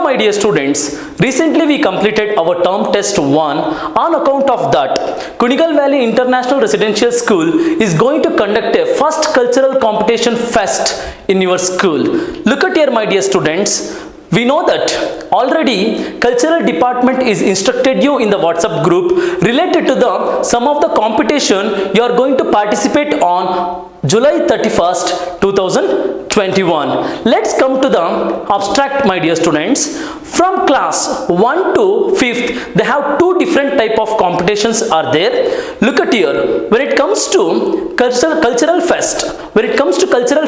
my dear students, recently we completed our term test 1. On account of that, Kunigal Valley International Residential School is going to conduct a first cultural competition fest in your school. Look at here, my dear students. We know that already cultural department is instructed you in the WhatsApp group related to the some of the competition you are going to participate on July 31st, 2021. Let's come to the abstract, my dear students. From class 1 to 5th, they have two different type of competitions are there. Look at here. When it comes to cultural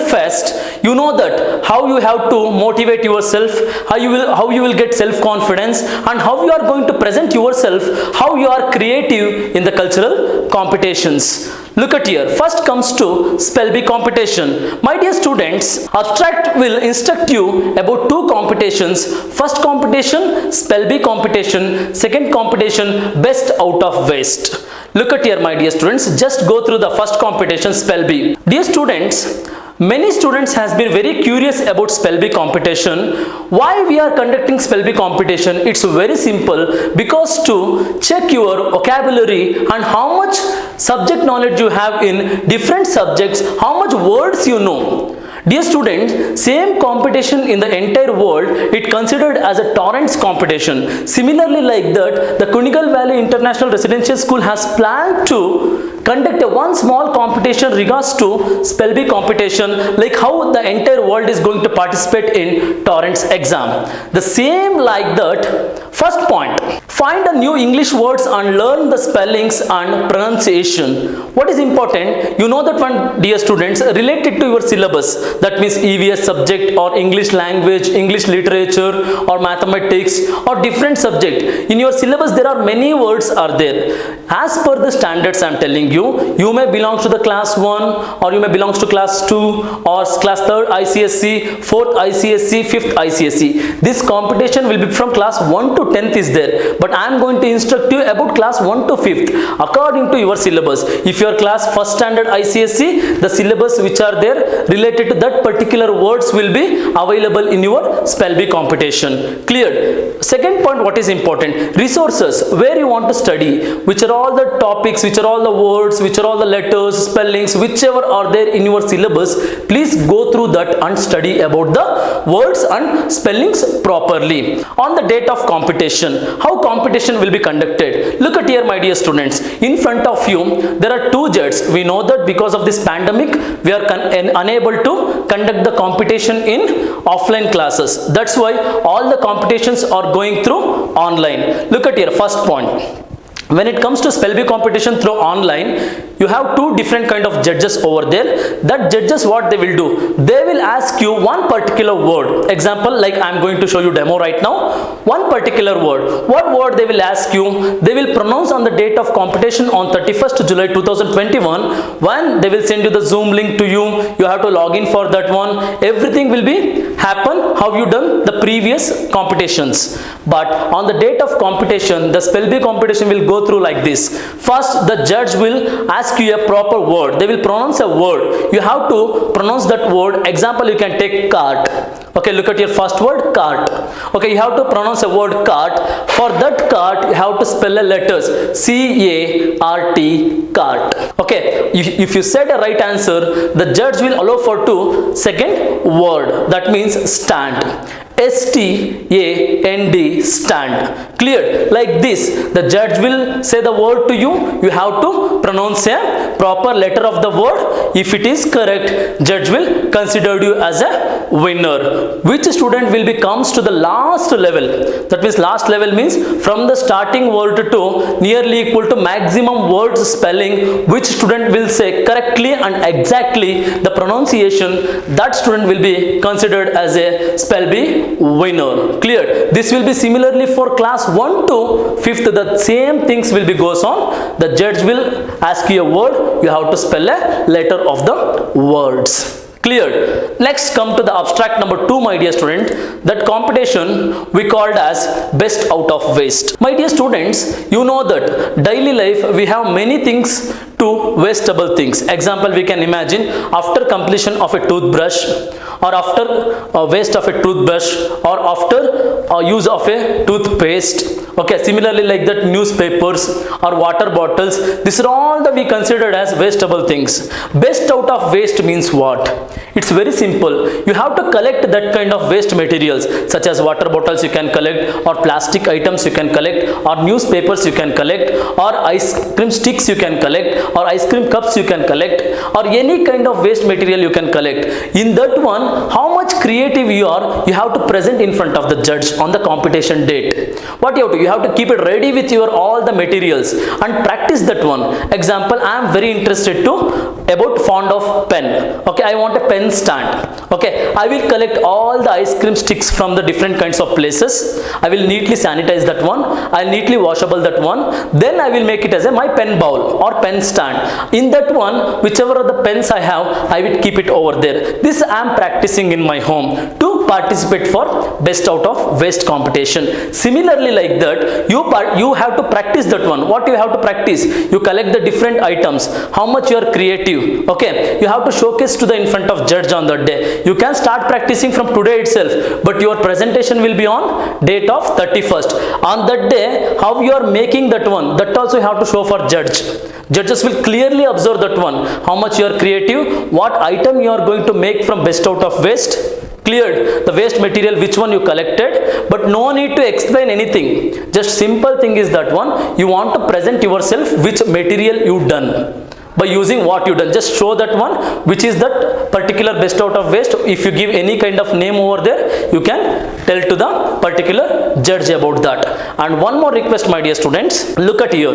fest, you know that how you have to motivate yourself, how you will get self confidence, and how you are going to present yourself, how you are creative in the cultural competitions. Look at here. First comes to spell bee competition. My dear students, abstract will instruct you about two competitions. First competition, spell bee competition. Second competition, best out of waste. Look at here, my dear students. Just go through the first competition, spell bee. Dear students, many students has been very curious about spell bee competition. Why we are conducting spell bee competition? It's very simple, because to check your vocabulary and how much subject knowledge you have in different subjects, how much words you know. Dear students, same competition in the entire world, it considered as a Torrents competition. Similarly, like that, the Kunigal Valley International Residential School has planned to conduct a one small competition regards to spell bee competition, like how the entire world is going to participate in Torrents exam. The same like that. First point, find a new English words and learn the spellings and pronunciation. What is important? You know that one, dear students, related to your syllabus, that means EVS subject or English language, English literature or mathematics or different subject. In your syllabus there are many words are there. As per the standards I am telling you, you may belong to the class 1 or you may belong to class 2 or class 3rd ICSC, 4th ICSC, 5th ICSC. This competition will be from class 1 to 10th is there, but I am going to instruct you about class 1 to 5th according to your syllabus. If your class 1st standard ICSC, the syllabus which are there related to that particular words will be available in your spell bee competition. Clear? Second point, what is important? Resources, where you want to study, which are all the topics, which are all the words, which are all the letters, spellings, whichever are there in your syllabus, please go through that and study about the words and spellings properly. On the date of competition, how competition will be conducted? Look at here, my dear students. In front of you, there are two judges. We know that because of this pandemic, we are unable to conduct the competition in offline classes. That's why all the competitions are going through online. Look at here, first point. When it comes to spell bee competition through online, you have two different kind of judges over there. That judges, what they will do, they will ask you one particular word. Example, like I am going to show you demo right now. One particular word. What word they will ask you? They will pronounce on the date of competition on 31st July 2021. When they will send you the Zoom link to you, you have to log in for that one. Everything will be happen how you done the previous competitions. But on the date of competition, the spell bee competition will go through like this. First, the judge will ask you a proper word. They will pronounce a word. You have to pronounce that word. Example, you can take cart. Okay, look at your first word, cart. Okay, you have to pronounce a word cart. For that cart, you have to spell the letters C-A-R-T, cart. Okay, if you said a right answer, the judge will allow for two second word. That means stand. S-T-A-N-D, stand. Clear? Like this, the judge will say the word to you. You have to pronounce a proper letter of the word. If it is correct, judge will consider you as a winner. Which student will be comes to the last level? That means last level means from the starting word to nearly equal to maximum words spelling. Which student will say correctly and exactly the pronunciation, that student will be considered as a spell bee winner. Clear? This will be similarly for class 1 to 5th. The same things will be goes on. The judge will ask you a word. You have to spell a letter of the words. Clear? Next, come to the abstract number 2, my dear student. That competition we called as best out of waste. My dear students, you know that daily life we have many things to wastable things. Example, we can imagine after completion of a toothbrush, or after waste of a toothbrush, or after use of a toothpaste. Okay, similarly like that, newspapers or water bottles, these are all that we considered as wastable things. Best out of waste means what? It's very simple. You have to collect that kind of waste materials, such as water bottles you can collect, or plastic items you can collect, or newspapers you can collect, or ice cream sticks you can collect, or ice cream cups you can collect, or any kind of waste material you can collect. In that one, how much creative you are, you have to present in front of the judge on the competition date. What you have to, you have to keep it ready with your all the materials and practice that one. Example, I am very interested to about fond of pen. Okay, I want a pen stand. Okay, I will collect all the ice cream sticks from the different kinds of places. I will neatly sanitize that one. I'll neatly washable that one. Then I will make it as a my pen bowl or pen stand. In that one, whichever of the pens I have, I will keep it over there. This I am practicing in my home to participate for best out of waste competition. Similarly like that, you have to practice that one. What you have to practice? You collect the different items, how much you are creative. Okay, you have to showcase to the in front of judge on that day. You can start practicing from today itself, but your presentation will be on date of 31st. On that day, how you are making that one, that also you have to show for judge. Judges will clearly observe that one, how much you are creative, what item you are going to make from best out of waste. Cleared the waste material, which one you collected, but no need to explain anything. Just simple thing is that one, you want to present yourself which material you done. By using what you done, just show that one, which is that particular best out of waste. If you give any kind of name over there, you can tell to the particular judge about that. And one more request, my dear students, look at here,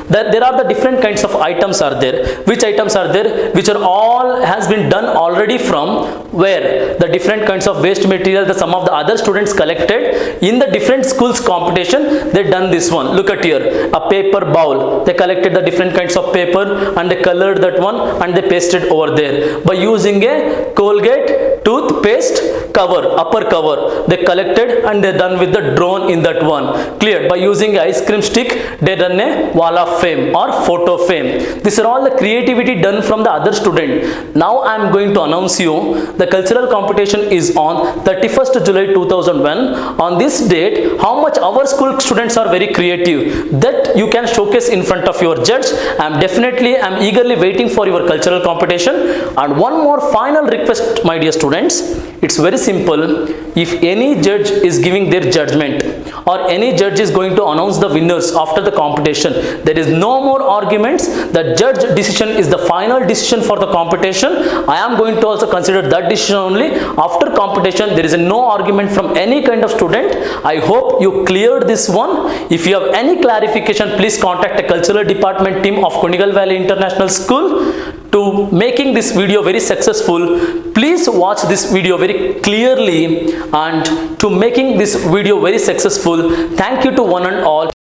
that there are the different kinds of items are there. Which items are there? Which are all has been done already from where? The different kinds of waste material that some of the other students collected in the different schools competition. They done this one. Look at here, a paper bowl. They collected the different kinds of paper and they colored that one and they pasted over there by using a Colgate toothpaste cover, upper cover. They collected and they done with the drone in that one. Clear? By using a ice cream stick, they done a wall of fame or photo fame. These are all the creativity done from the other student. Now I am going to announce you the cultural competition is on 31st July 2001. On this date, how much our school students are very creative, that you can showcase in front of your judge. I am eagerly waiting for your cultural competition. And one more final request, my dear students, it's very simple. If any judge is giving their judgment, or any judge is going to announce the winners after the competition, there is no more arguments. The judge decision is the final decision for the competition. I am going to also consider that decision only. After competition, there is no argument from any kind of student. I hope you cleared this one. If you have any clarification, please contact the cultural department team of Kunigal Valley International School. To making this video very successful, please watch this video very clearly, and to making this video very successful, thank you to one and all.